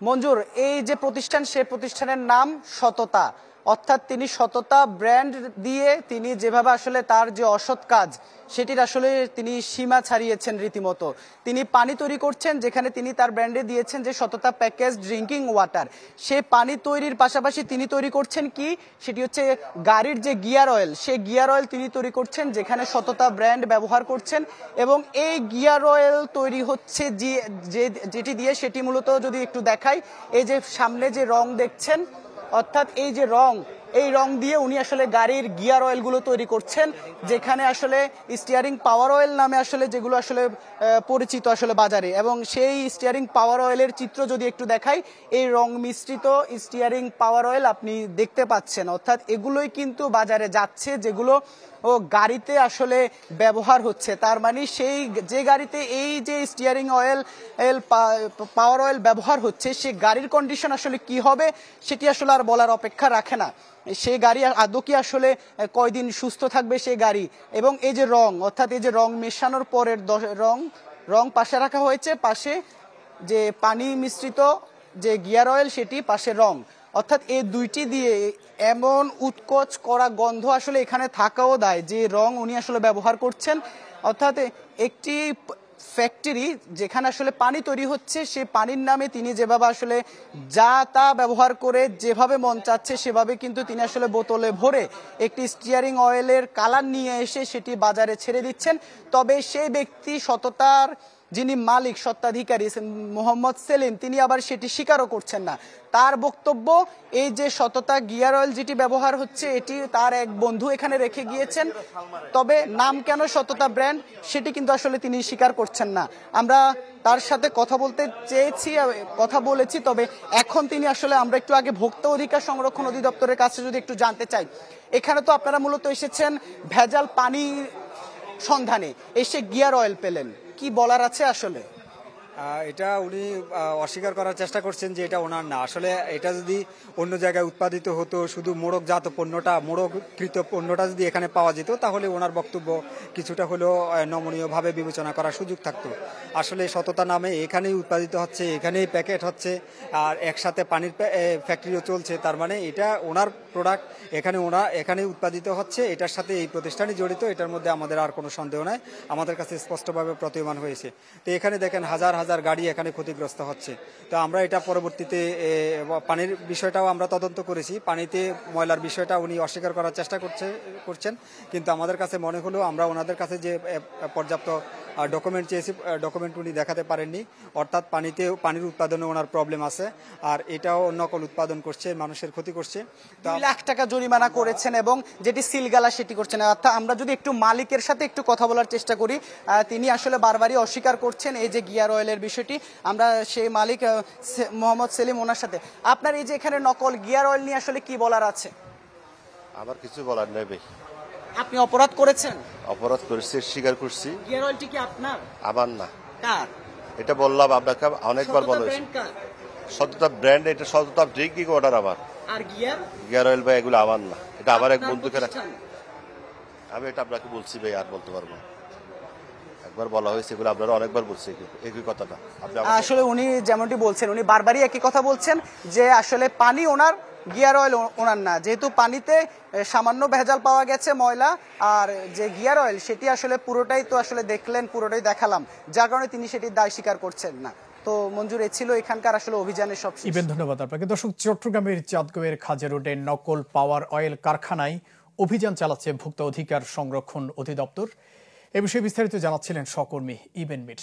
মঞ্জুর, এই যে প্রতিষ্ঠান, সে প্রতিষ্ঠানের নাম সততা, অর্থাৎ তিনি সততা ব্র্যান্ড দিয়ে তিনি যেভাবে আসলে তার যে অসৎ কাজ সেটির আসলে তিনি সীমা ছাড়িয়েছেন রীতিমতো। তিনি পানি তৈরি করছেন যেখানে তিনি তার ব্র্যান্ডে দিয়েছেন যে সততা প্যাকেজ ড্রিঙ্কিং ওয়াটার। সে পানি তৈরির পাশাপাশি তিনি তৈরি করছেন কি, সেটি হচ্ছে গাড়ির যে গিয়ার অয়েল, সেই গিয়ার অয়েল তিনি তৈরি করছেন যেখানে সততা ব্র্যান্ড ব্যবহার করছেন। এবং এই গিয়ার অয়েল তৈরি হচ্ছে যেটি দিয়ে, সেটি মূলত যদি একটু দেখাই, এই যে সামনে যে রং দেখছেন, অর্থাৎ এই যে রং, এই রং দিয়ে উনি আসলে গাড়ির গিয়ার অয়েলগুলো তৈরি করছেন, যেখানে আসলে স্টিয়ারিং পাওয়ার অয়েল নামে আসলে যেগুলো আসলে পরিচিত আসলে বাজারে। এবং সেই স্টিয়ারিং পাওয়ার অয়েলের চিত্র যদি একটু দেখাই, এই রং মিশ্রিত স্টিয়ারিং পাওয়ার অয়েল আপনি দেখতে পাচ্ছেন। অর্থাৎ এগুলোই কিন্তু বাজারে যাচ্ছে, যেগুলো গাড়িতে আসলে ব্যবহার হচ্ছে। তার মানে সেই যে গাড়িতে এই যে স্টিয়ারিং অয়েল পাওয়ার অয়েল ব্যবহার হচ্ছে, সে গাড়ির কন্ডিশন আসলে কি হবে সেটি আসলে আর বলার অপেক্ষা রাখে না। সে গাড়ি আদৌ কি আসলে কয়দিন সুস্থ থাকবে সে গাড়ি। এবং এই যে রং, অর্থাৎ এই যে রং মেশানোর পরের রং পাশে রাখা হয়েছে, পাশে যে পানি মিশ্রিত যে গিয়ার অয়েল সেটি, পাশে রং, অর্থাৎ এই দুইটি দিয়ে এমন উৎকোচ করা গন্ধ আসলে এখানে থাকাও দায় যে রং উনি আসলে ব্যবহার করছেন। অর্থাৎ একটি ফ্যাক্টরি যেখানে আসলে পানি তৈরি হচ্ছে, সেই পানির নামে তিনি যেভাবে আসলে যা তা ব্যবহার করে যেভাবে মন চাচ্ছে সেভাবে কিন্তু তিনি আসলে বোতলে ভরে একটি স্টিয়ারিং অয়েলের কালার নিয়ে এসে সেটি বাজারে ছেড়ে দিচ্ছেন। তবে সেই ব্যক্তি, সততার যিনি মালিক, সত্ত্বাধিকারী মোহাম্মদ সেলিম, তিনি আবার সেটি স্বীকারও করছেন না। তার বক্তব্য, এই যে সততা গিয়ার অয়েল যেটি ব্যবহার হচ্ছে এটি তার এক বন্ধু এখানে রেখে গিয়েছেন, তবে নাম কেন সততা ব্র্যান্ড সেটি কিন্তু আসলে তিনি স্বীকার করছেন না। আমরা তার সাথে কথা বলতে চেয়েছি, কথা বলেছি, তবে এখন তিনি আসলে, আমরা একটু আগে ভোক্তা অধিকার সংরক্ষণ অধিদপ্তরের কাছে যদি একটু জানতে চাই, এখানে তো আপনারা মূলত এসেছেন ভেজাল পানির সন্ধানে, এসে গিয়ার অয়েল পেলেন, কি বলার আছে আসলে? এটা উনি অস্বীকার করার চেষ্টা করছেন যে এটা ওনার না। আসলে এটা যদি অন্য জায়গায় উৎপাদিত হতো, শুধু মোড়কজাত পণ্যটা, মোড়ককৃত পণ্যটা যদি এখানে পাওয়া যেত, তাহলে ওনার বক্তব্য কিছুটা হলেও নমনীয়ভাবে বিবেচনা করার সুযোগ থাকতো। আসলে সততা নামে এখানেই উৎপাদিত হচ্ছে, এখানেই প্যাকেট হচ্ছে, আর একসাথে পানির ফ্যাক্টরিও চলছে। তার মানে এটা ওনার প্রোডাক্ট, এখানে উৎপাদিত হচ্ছে, এটার সাথে এই প্রতিষ্ঠানই জড়িত, এটার মধ্যে আমাদের আর কোনো সন্দেহ নাই, আমাদের কাছে স্পষ্টভাবে প্রতীয়মান হয়েছে। তো এখানে দেখেন হাজার হাজার গাড়ি এখানে ক্ষতিগ্রস্ত হচ্ছে। তো আমরা এটা পরবর্তীতে পানির বিষয়টাও আমরা তদন্ত করেছি, পানিতে ময়লার বিষয়টা উনি অস্বীকার করার চেষ্টা করছেন, কিন্তু আমাদের কাছে মনে হলো আমরা ওনাদের কাছে যে পর্যাপ্ত ডকুমেন্ট চেয়েছি, ডকুমেন্ট উনি দেখাতে পারেননি। অর্থাৎ পানির উৎপাদনে ওনার প্রবলেম আছে, আর এটাও নকল উৎপাদন করছে, মানুষের ক্ষতি করছে। 2 লাখ টাকা জরিমানা করেছেন এবং যেটি সিলগালা সেটি করছেন। অর্থাৎ আমরা যদি একটু মালিকের সাথে একটু কথা বলার চেষ্টা করি, তিনি আসলে বারবারই অস্বীকার করছেন এই যে গিয়ার অয়েলের বিষয়টি। আমরা সেই মালিক মোহাম্মদ সেলিম, ওনার সাথে, আপনার এই যে এখানে নকল গিয়ার অয়েল নিয়ে আসলে কি বলার আছে? আমার কিছু বলার নেই ভাই। আপনি অপরাধ করেছেন? অপরাধ করেছি, স্বীকার করছি। গিয়ার অয়েলটি কি আপনার? আমার না। কার? এটা বললাম আপনাকে অনেকবার বলা হয়েছে। সততা ব্র্যান্ড, এটা সততা ড্রিঙ্কিং ওয়াটার আমার। আর গিয়ার অয়েল ভাই এগুলো আমার না, এটা আমার এক বন্ধুকে। আমি এটা আপনাকে বলছি ভাই, আর বলতে পারবো না। একবার বলা হয়েছে, এগুলো আপনারা অনেকবার বলছে একই কথাটা। আসলে উনি যেমনটি বলছেন, উনি বারবারই একই কথা বলছেন যে আসলে পানি ওনার, গিয়ার অয়েল ওনার না। যেহেতু পানিতে সামান্য ভেজাল পাওয়া গেছে, ময়লা, আর যে গিয়ার অয়েল সেটি আসলে পুরোটাই তো আসলে দেখলেন, পুরোটাই দেখালাম, যার কারণে তিনি সেটির দায় স্বীকার করছেন না। তো মঞ্জুর, এ ছিল এখানকার আসলে অভিযানের সব। ধন্যবাদ আপনাকে। দর্শক, চট্টগ্রামের চাঁদগাঁওয়ের খাজা রোডে নকল পাওয়ার অয়েল কারখানায় অভিযান চালাচ্ছে ভোক্তা অধিকার সংরক্ষণ অধিদপ্তর। এ বিষয়ে বিস্তারিত জানাচ্ছিলেন সহকর্মী ইবেন মির।